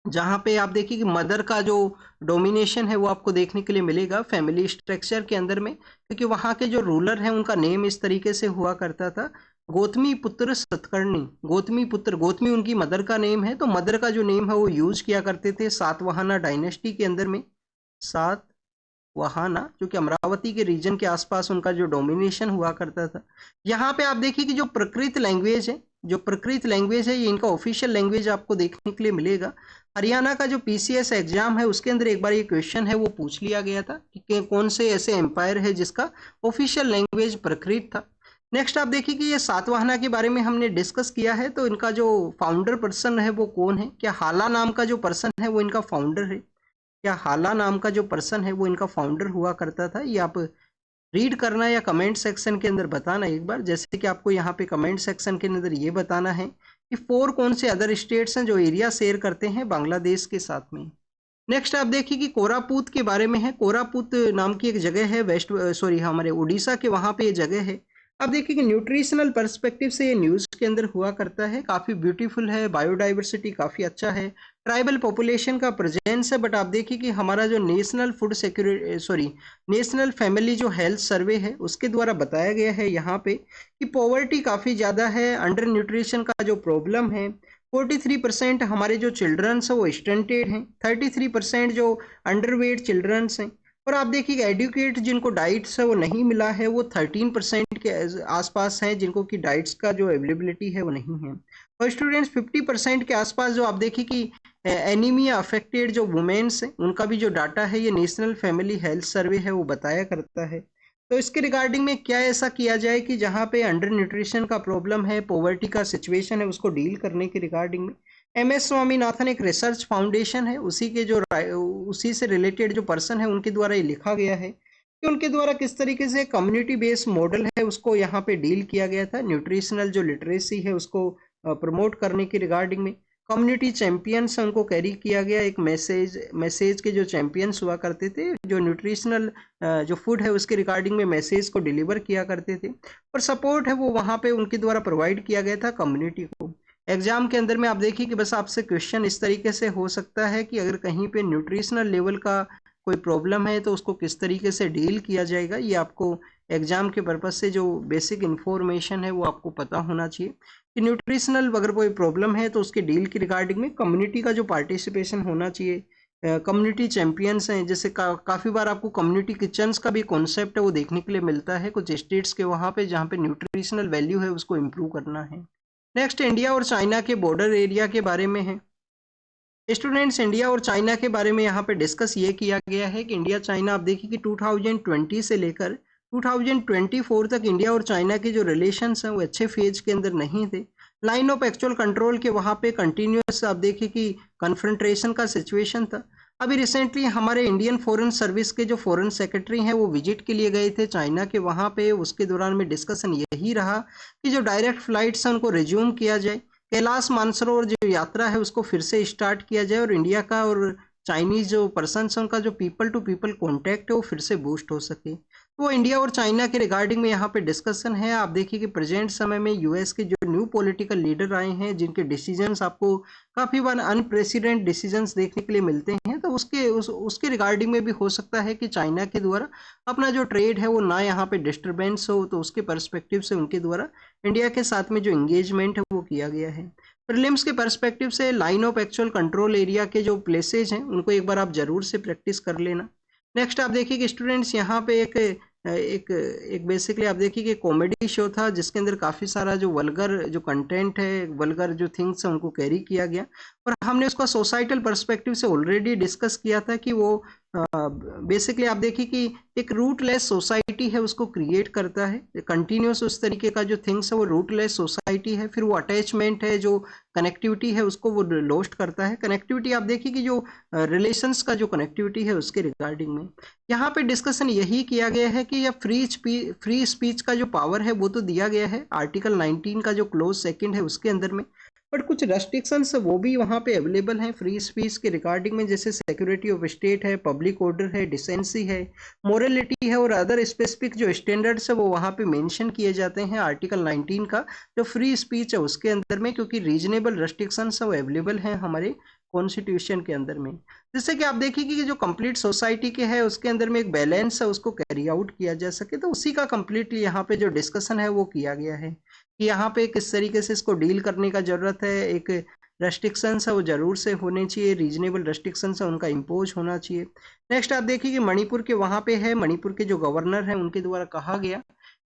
जहाँ पे आप देखिए कि मदर का जो डोमिनेशन है वो आपको देखने के लिए मिलेगा फैमिली स्ट्रक्चर के अंदर में, क्योंकि वहाँ के जो रूलर हैं उनका नेम इस तरीके से हुआ करता था, गौतमी पुत्र सतकर्णी। गौतमी पुत्र, गौतमी उनकी मदर का नेम है, तो मदर का जो नेम है वो यूज किया करते थे सातवाहना डायनेस्टी के अंदर में। सातवाहना जो कि अमरावती के रीजन के आसपास उनका जो डोमिनेशन हुआ करता था। यहाँ पे आप देखिए कि जो प्रकृत लैंग्वेज है, जो प्रकृत लैंग्वेज है ये इनका ऑफिशियल लैंग्वेज आपको देखने के लिए मिलेगा। हरियाणा का जो पीसीएस एग्जाम है उसके अंदर एक बार ये क्वेश्चन है वो पूछ लिया गया था कि कौन से ऐसे एम्पायर है जिसका ऑफिशियल लैंग्वेज प्रकृत था। नेक्स्ट आप देखिए कि ये सातवाहना के बारे में हमने डिस्कस किया है, तो इनका जो फाउंडर पर्सन है वो कौन है? क्या हाला नाम का जो पर्सन है वो इनका फाउंडर है? क्या हाला नाम का जो पर्सन है वो इनका फाउंडर हुआ करता था? ये आप रीड करना या कमेंट सेक्शन के अंदर बताना एक बार, जैसे कि आपको यहाँ पे कमेंट सेक्शन के अंदर ये बताना है कि 4 कौन से अदर स्टेट्स हैं जो एरिया शेयर करते हैं बांग्लादेश के साथ में। नेक्स्ट आप देखिए कि कोरापुत के बारे में है। कोरापुत नाम की एक जगह है हमारे उड़ीसा के वहाँ पे ये जगह है। अब देखिए कि न्यूट्रिशनल पर्सपेक्टिव से ये न्यूज़ के अंदर हुआ करता है, काफ़ी ब्यूटीफुल है, बायोडाइवर्सिटी काफ़ी अच्छा है, ट्राइबल पॉपुलेशन का प्रेजेंस है। बट आप देखिए कि हमारा जो नेशनल फैमिली जो हेल्थ सर्वे है उसके द्वारा बताया गया है यहाँ पे कि पॉवर्टी काफ़ी ज़्यादा है, अंडर न्यूट्रिशन का जो प्रॉब्लम है, 43% हमारे जो चिल्ड्रंस हैं वो स्टंटेड हैं, 33% जो अंडरवेट चिल्ड्रंस हैं, और आप देखिए एडुकेट जिनको डाइट्स है वो नहीं मिला है वो 13% के आसपास हैं जिनको कि डाइट्स का जो अवेलेबिलिटी है वो नहीं है। और स्टूडेंट्स 50% के आसपास जो आप देखिए कि एनीमिया अफेक्टेड जो वुमेन्स हैं उनका भी जो डाटा है ये नेशनल फैमिली हेल्थ सर्वे है वो बताया करता है। तो इसके रिगार्डिंग में क्या ऐसा किया जाए कि जहाँ पे अंडर न्यूट्रिशन का प्रॉब्लम है, पॉवर्टी का सिचुएशन है, उसको डील करने के रिगार्डिंग में MS स्वामीनाथन एक रिसर्च फाउंडेशन है, उसी से रिलेटेड जो पर्सन है उनके द्वारा ये लिखा गया है कि उनके द्वारा किस तरीके से कम्युनिटी बेस्ड मॉडल है उसको यहाँ पे डील किया गया था। न्यूट्रिशनल जो लिटरेसी है उसको प्रमोट करने की रिगार्डिंग में कम्युनिटी चैंपियंस उनको कैरी किया गया। एक मैसेज के जो चैंपियंस हुआ करते थे, जो न्यूट्रिशनल जो फूड है उसके रिगार्डिंग में मैसेज को डिलीवर किया करते थे, और सपोर्ट है वो वहाँ पे उनके द्वारा प्रोवाइड किया गया था कम्युनिटी को। एग्जाम के अंदर में आप देखिए कि बस आपसे क्वेश्चन इस तरीके से हो सकता है कि अगर कहीं पे न्यूट्रिशनल लेवल का कोई प्रॉब्लम है तो उसको किस तरीके से डील किया जाएगा, ये आपको एग्जाम के पर्पज से जो बेसिक इन्फॉर्मेशन है वो आपको पता होना चाहिए कि न्यूट्रिशनल अगर कोई प्रॉब्लम है तो उसके डील की रिगार्डिंग में कम्युनिटी का जो पार्टिसिपेशन होना चाहिए। कम्युनिटी चैंपियंस हैं, जैसे काफ़ी बार आपको कम्युनिटी किचन्स का भी कॉन्सेप्ट है वो देखने के लिए मिलता है कुछ स्टेट्स के वहाँ पे जहाँ पे न्यूट्रिशनल वैल्यू है उसको इम्प्रूव करना है। नेक्स्ट इंडिया और चाइना के बॉर्डर एरिया के बारे में है। स्टूडेंट्स, इंडिया और चाइना के बारे में यहाँ पे डिस्कस ये किया गया है कि इंडिया चाइना आप देखिए कि 2020 से लेकर 2024 तक इंडिया और चाइना के जो रिलेशंस हैं वो अच्छे फेज के अंदर नहीं थे। लाइन ऑफ एक्चुअल कंट्रोल के वहाँ पे कंटिन्यूस आप देखिए कि कन्फ्रंट्रेशन का सिचुएशन था। अभी रिसेंटली हमारे इंडियन फॉरेन सर्विस के जो फॉरेन सेक्रेटरी हैं वो विजिट के लिए गए थे चाइना के वहाँ पे। उसके दौरान में डिस्कशन यही रहा कि जो डायरेक्ट फ्लाइट्स हैं उनको रिज्यूम किया जाए, कैलाश मानसरोवर जो यात्रा है उसको फिर से स्टार्ट किया जाए, और इंडिया का और चाइनीज जो पर्सन है उनका जो पीपल टू पीपल कॉन्टैक्ट है वो फिर से बूस्ट हो सके। तो वो इंडिया और चाइना के रिगार्डिंग में यहाँ पे डिस्कशन है। आप देखिए कि प्रेजेंट समय में US के जो न्यू पॉलिटिकल लीडर आए हैं जिनके डिसीजंस आपको काफ़ी बार अनप्रेसिडेंट डिसीजंस देखने के लिए मिलते हैं, तो उसके रिगार्डिंग में भी हो सकता है कि चाइना के द्वारा अपना जो ट्रेड है वो ना यहाँ पे डिस्टर्बेंस हो, तो उसके परस्पेक्टिव से उनके द्वारा इंडिया के साथ में जो इंगेजमेंट है वो किया गया है। प्रीलिम्स के पर्सपेक्टिव से line of actual control area के जो प्लेसेज हैं उनको एक बार आप जरूर से प्रैक्टिस कर लेना। नेक्स्ट आप देखिए कि स्टूडेंट्स यहाँ पे एक बेसिकली आप देखिए कि कॉमेडी शो था जिसके अंदर काफ़ी सारा जो वल्गर जो कंटेंट है, वल्गर जो थिंग्स है उनको कैरी किया गया, और हमने उसका सोसाइटल पर्सपेक्टिव से ऑलरेडी डिस्कस किया था कि वो बेसिकली आप देखिए कि एक रूटलेस सोसाइटी है उसको क्रिएट करता है। कंटिन्यूस उस तरीके का जो थिंग्स है वो रूटलेस सोसाइटी है, फिर वो अटैचमेंट है, जो कनेक्टिविटी है उसको वो लॉस्ट करता है। कनेक्टिविटी आप देखिए कि जो रिलेशंस का जो कनेक्टिविटी है उसके रिगार्डिंग में यहाँ पे डिस्कशन यही किया गया है कि यह फ्री स्पीच का जो पावर है वो तो दिया गया है आर्टिकल 19 का जो क्लोज सेकंड है उसके अंदर में, बट कुछ रेस्ट्रिक्शंस वो भी वहाँ पे अवेलेबल हैं फ्री स्पीच के रिगार्डिंग में, जैसे सिक्योरिटी ऑफ स्टेट है, पब्लिक ऑर्डर है, डिसेंसी है, मोरलिटी है, और अदर स्पेसिफिक जो स्टैंडर्ड्स है वो वहाँ पे मेंशन किए जाते हैं आर्टिकल 19 का जो फ्री स्पीच है उसके अंदर में, क्योंकि रीजनेबल रेस्ट्रिक्शंस है वो अवेलेबल हैं हमारे कॉन्स्टिट्यूशन के अंदर में। जैसे कि आप देखिए कि जो कंप्लीट सोसाइटी के है उसके अंदर में एक बैलेंस है उसको कैरी आउट किया जा सके, तो उसी का कंप्लीटली यहाँ पे जो डिस्कशन है वो किया गया है कि यहाँ पे किस तरीके से इसको डील करने का जरूरत है। एक रेस्ट्रिक्शंस है वो जरूर से होने चाहिए, रीजनेबल रेस्ट्रिक्शंस है उनका इम्पोज होना चाहिए। नेक्स्ट आप देखिए कि मणिपुर के वहाँ पे है, मणिपुर के जो गवर्नर हैं उनके द्वारा कहा गया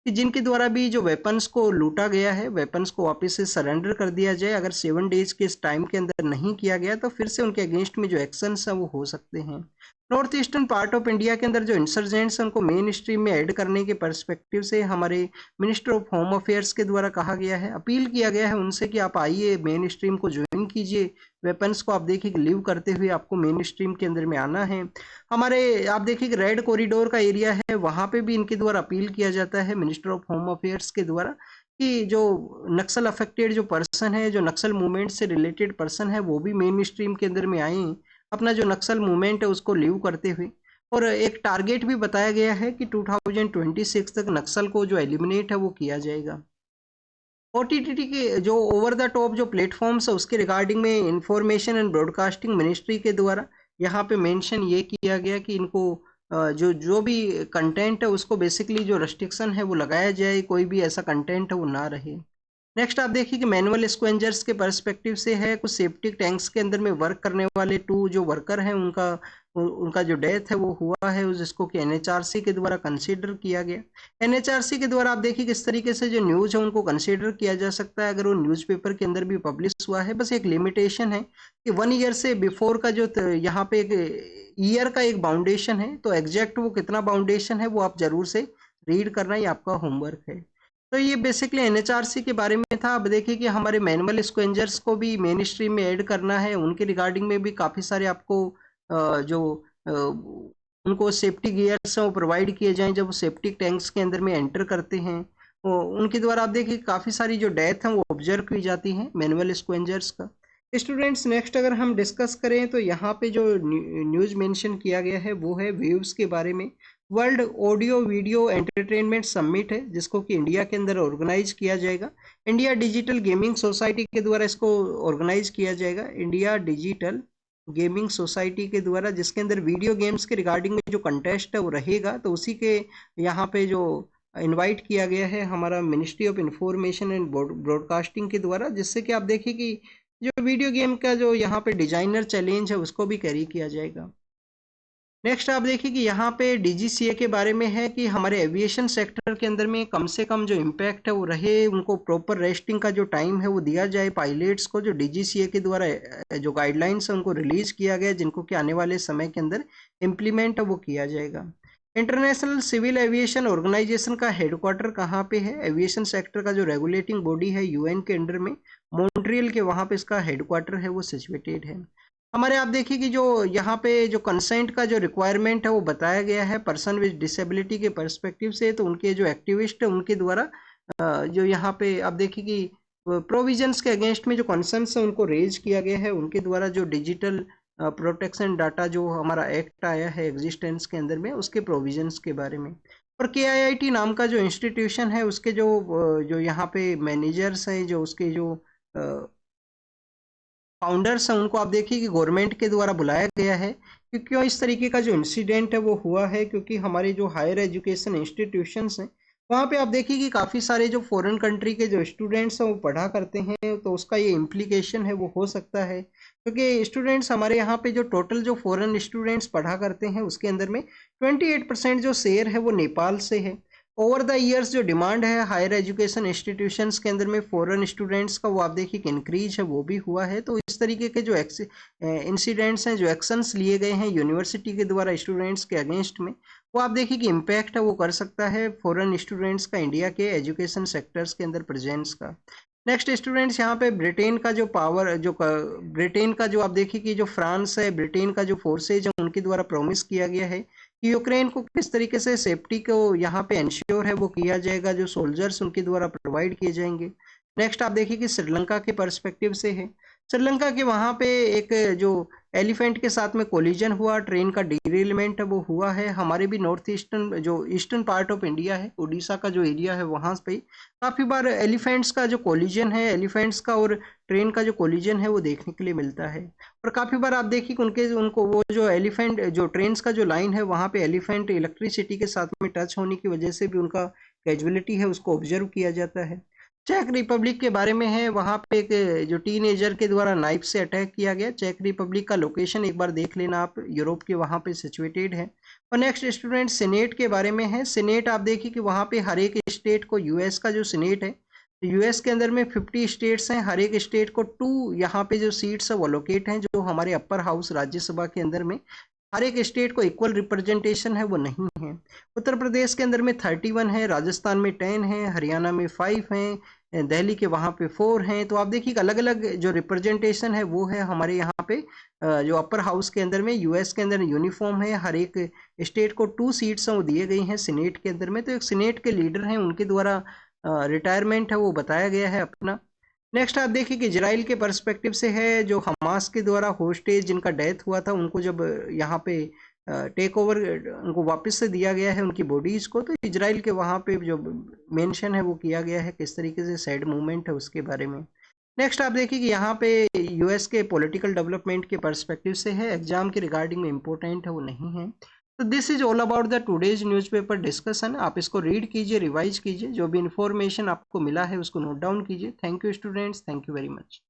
कि जिनके द्वारा भी जो वेपन्स को लूटा गया है वेपन्स को वापस से सरेंडर कर दिया जाए। अगर 7 डेज के इस टाइम के अंदर नहीं किया गया तो फिर से उनके अगेंस्ट में जो एक्शंस हैं वो हो सकते हैं। North eastern part of India के अंदर जो इंसर्जेंट्स हैं उनको मेन स्ट्रीम में ऐड करने के पर्सपेक्टिव से हमारे मिनिस्टर ऑफ होम अफेयर्स के द्वारा कहा गया है, अपील किया गया है उनसे कि आप आइए मेन स्ट्रीम को ज्वाइन कीजिए, वेपन्स को आप देखिए लीव करते हुए आपको मेन स्ट्रीम के अंदर में आना है। हमारे आप देखिए कि रेड कॉरिडोर का एरिया है वहाँ पे भी इनके द्वारा अपील किया जाता है मिनिस्टर ऑफ होम अफेयर्स के द्वारा कि जो नक्सल अफेक्टेड जो पर्सन है, जो नक्सल मूवमेंट से रिलेटेड पर्सन है वो भी मेन स्ट्रीम के अंदर में आए, अपना जो नक्सल मूवमेंट है उसको लीव करते हुए। और एक टारगेट भी बताया गया है कि 2026 तक नक्सल को जो एलिमिनेट है वो किया जाएगा। OTT के जो ओवर द टॉप जो प्लेटफॉर्म्स है उसके रिगार्डिंग में इंफॉर्मेशन एंड ब्रॉडकास्टिंग मिनिस्ट्री के द्वारा यहाँ पे मेंशन ये किया गया कि इनको जो जो भी कंटेंट है उसको बेसिकली जो रेस्ट्रिक्शन है वो लगाया जाए, कोई भी ऐसा कंटेंट है वो ना रहे। नेक्स्ट आप देखिए कि मैनुअल स्क्वेंजर्स के पर्सपेक्टिव से है, कुछ सेप्टिक टैंक्स के अंदर में वर्क करने वाले 2 जो वर्कर हैं उनका जो डेथ है वो हुआ है, जिसको कि एनएचआरसी के द्वारा कंसीडर किया गया। एनएचआरसी के द्वारा आप देखिए किस तरीके से जो न्यूज़ है उनको कंसीडर किया जा सकता है अगर वो न्यूज़पेपर के अंदर भी पब्लिश हुआ है। बस एक लिमिटेशन है कि 1 ईयर से बिफोर का जो यहाँ पे एक ईयर का एक बाउंडेशन है, तो एग्जैक्ट वो कितना बाउंडेशन है वो आप जरूर से रीड करना, ये आपका होमवर्क है। तो ये बेसिकली एनएचआरसी के बारे में था। अब देखिए कि हमारे मैनुअल स्क्वेंजर्स को भी मेन स्ट्रीम में ऐड करना है, उनके रिगार्डिंग में भी काफ़ी सारे आपको जो उनको सेफ्टी गियर्स हैं वो प्रोवाइड किए जाएं जब वो सेफ्टी टैंक्स के अंदर में एंटर करते हैं। वो उनके द्वारा आप देखिए काफ़ी सारी जो डेथ हैं वो ऑब्जर्व की जाती हैं मैनुअल स्क्वेंजर्स का। स्टूडेंट्स नेक्स्ट अगर हम डिस्कस करें तो यहाँ पे जो न्यूज़ मेंशन किया गया है वो है वेव्स के बारे में। World audio video entertainment summit है जिसको कि इंडिया के अंदर ऑर्गेनाइज किया जाएगा। इंडिया डिजिटल गेमिंग सोसाइटी के द्वारा इसको ऑर्गेनाइज किया जाएगा। इंडिया डिजिटल गेमिंग सोसाइटी के द्वारा, जिसके अंदर वीडियो गेम्स के रिगार्डिंग में जो कंटेस्ट है वो रहेगा, तो उसी के यहाँ पे जो इनवाइट किया गया है हमारा ministry of information and broadcasting के द्वारा, जिससे कि आप देखिए कि जो वीडियो गेम का जो यहाँ पे डिजाइनर चैलेंज है उसको भी कैरी किया जाएगा। नेक्स्ट आप देखिए कि यहाँ पे डीजीसीए के बारे में है कि हमारे एविएशन सेक्टर के अंदर में कम से कम जो इम्पैक्ट है वो रहे, उनको प्रॉपर रेस्टिंग का जो टाइम है वो दिया जाए पायलट्स को। जो डीजीसीए के द्वारा जो गाइडलाइंस है उनको रिलीज किया गया, जिनको कि आने वाले समय के अंदर इम्प्लीमेंट है वो किया जाएगा। इंटरनेशनल सिविल एविएशन ऑर्गेनाइजेशन का हेडक्वार्टर कहाँ पे है? एविएशन सेक्टर का जो रेगुलेटिंग बॉडी है यूएन के अंडर में मॉन्ट्रियल के वहाँ पे इसका हेडक्वार्टर है वो सिचुएटेड है। हमारे आप देखिए कि जो यहाँ पे जो कंसेंट का जो रिक्वायरमेंट है वो बताया गया है पर्सन विद डिसेबिलिटी के पर्सपेक्टिव से, तो उनके जो एक्टिविस्ट है उनके द्वारा जो यहाँ पे आप देखिए कि प्रोविजंस के अगेंस्ट में जो कंसर्न्स है उनको रेज किया गया है, उनके द्वारा जो डिजिटल प्रोटेक्शन डाटा जो हमारा एक्ट आया है एग्जिस्टेंस के अंदर में उसके प्रोविजंस के बारे में। और KIIT नाम का जो इंस्टीट्यूशन है उसके जो यहाँ पे मैनेजर्स हैं, जो उसके जो फाउंडर्स हैं, उनको आप देखिए कि गवर्नमेंट के द्वारा बुलाया गया है। क्योंकि इस तरीके का जो इंसिडेंट है वो हुआ है क्योंकि हमारे जो हायर एजुकेशन इंस्टीट्यूशंस हैं वहाँ पे आप देखिए कि काफ़ी सारे जो फॉरेन कंट्री के जो स्टूडेंट्स हैं वो पढ़ा करते हैं, तो उसका ये इम्प्लीकेशन है वो हो सकता है। क्योंकि स्टूडेंट्स हमारे यहाँ पे जो टोटल जो फॉरेन स्टूडेंट्स पढ़ा करते हैं उसके अंदर में 28% जो शेयर है वो नेपाल से है। ओवर द ईयर्स जो डिमांड है हायर एजुकेशन इंस्टीट्यूशंस के अंदर में फॉरेन स्टूडेंट्स का वो आप देखिए कि इंक्रीज है वो भी हुआ है। तो इस तरीके के जो इंसिडेंट्स हैं, जो एक्शंस लिए गए हैं यूनिवर्सिटी के द्वारा स्टूडेंट्स के अगेंस्ट में, वो आप देखिए कि इम्पैक्ट है वो कर सकता है फॉरेन स्टूडेंट्स का इंडिया के एजुकेशन सेक्टर्स के अंदर प्रेजेंस का। नेक्स्ट स्टूडेंट्स यहाँ पे ब्रिटेन का जो ब्रिटेन का जो आप देखिए कि जो फ्रांस है, ब्रिटेन का जो फोर्सेज है उनके द्वारा प्रॉमिस किया गया है कि यूक्रेन को किस तरीके से सेफ्टी को यहाँ पे इंश्योर है वो किया जाएगा, जो सोल्जर्स उनके द्वारा प्रोवाइड किए जाएंगे। नेक्स्ट आप देखिए कि श्रीलंका के पर्सपेक्टिव से है। श्रीलंका के वहाँ पे एक जो एलिफेंट के साथ में कोलिजन हुआ, ट्रेन का डिरेलमेंट है वो हुआ है। हमारे भी नॉर्थ ईस्टर्न जो ईस्टर्न पार्ट ऑफ इंडिया है, उड़ीसा का जो एरिया है वहाँ पे काफ़ी बार एलिफेंट्स का जो कोलिजन है, एलिफेंट्स का और ट्रेन का जो कोलिजन है वो देखने के लिए मिलता है। और काफ़ी बार आप देखिए कि उनको वो जो एलिफेंट जो ट्रेन का जो लाइन है वहाँ पे एलिफेंट इलेक्ट्रिसिटी के साथ में टच होने की वजह से भी उनका कैजुअलिटी है उसको ऑब्जर्व किया जाता है। चेक रिपब्लिक के बारे में है, वहाँ पे एक जो टीनेजर के द्वारा नाइफ से अटैक किया गया। चेक रिपब्लिक का लोकेशन एक बार देख लेना आप, यूरोप के वहाँ पे सिचुएटेड है। और नेक्स्ट स्टूडेंट सीनेट के बारे में है। सीनेट आप देखिए कि वहाँ पे हर एक स्टेट को यूएस का जो सीनेट है, यूएस के अंदर में 50 स्टेट्स हैं, हर एक स्टेट को 2 यहाँ पे जो सीट्स है वो लोकेट हैं, जो हमारे अपर हाउस राज्यसभा के अंदर में हर एक स्टेट को इक्वल रिप्रेजेंटेशन है वो नहीं है। उत्तर प्रदेश के अंदर में 31 है, राजस्थान में 10 है, हरियाणा में 5 हैं, दिल्ली के वहाँ पे 4 हैं। तो आप देखिए अलग अलग जो रिप्रेजेंटेशन है वो है हमारे यहाँ पे जो अपर हाउस के अंदर में। यूएस के अंदर यूनिफॉर्म है, हर एक स्टेट को 2 सीट्स हैं वो दिए गई हैं सीनेट के अंदर में। तो एक सीनेट के लीडर हैं, उनके द्वारा रिटायरमेंट है वो बताया गया है अपना। नेक्स्ट आप देखिए कि इजराइल के पर्सपेक्टिव से है, जो हमास के द्वारा होस्टेज जिनका डेथ हुआ था उनको जब यहाँ पे टेक ओवर उनको वापस से दिया गया है उनकी बॉडीज को, तो इजराइल के वहाँ पे जो मेंशन है वो किया गया है, किस तरीके से सैड मूवमेंट है उसके बारे में। नेक्स्ट आप देखिए कि यहाँ पे यूएस के पॉलिटिकल डेवलपमेंट के पर्सपेक्टिव से है, एग्जाम के रिगार्डिंग में इम्पोर्टेंट है वो नहीं है। तो this is all about the today's newspaper discussion. आप इसको रीड कीजिए, रिवाइज कीजिए, जो भी इन्फॉर्मेशन आपको मिला है उसको नोट डाउन कीजिए। Thank you students, thank you very much.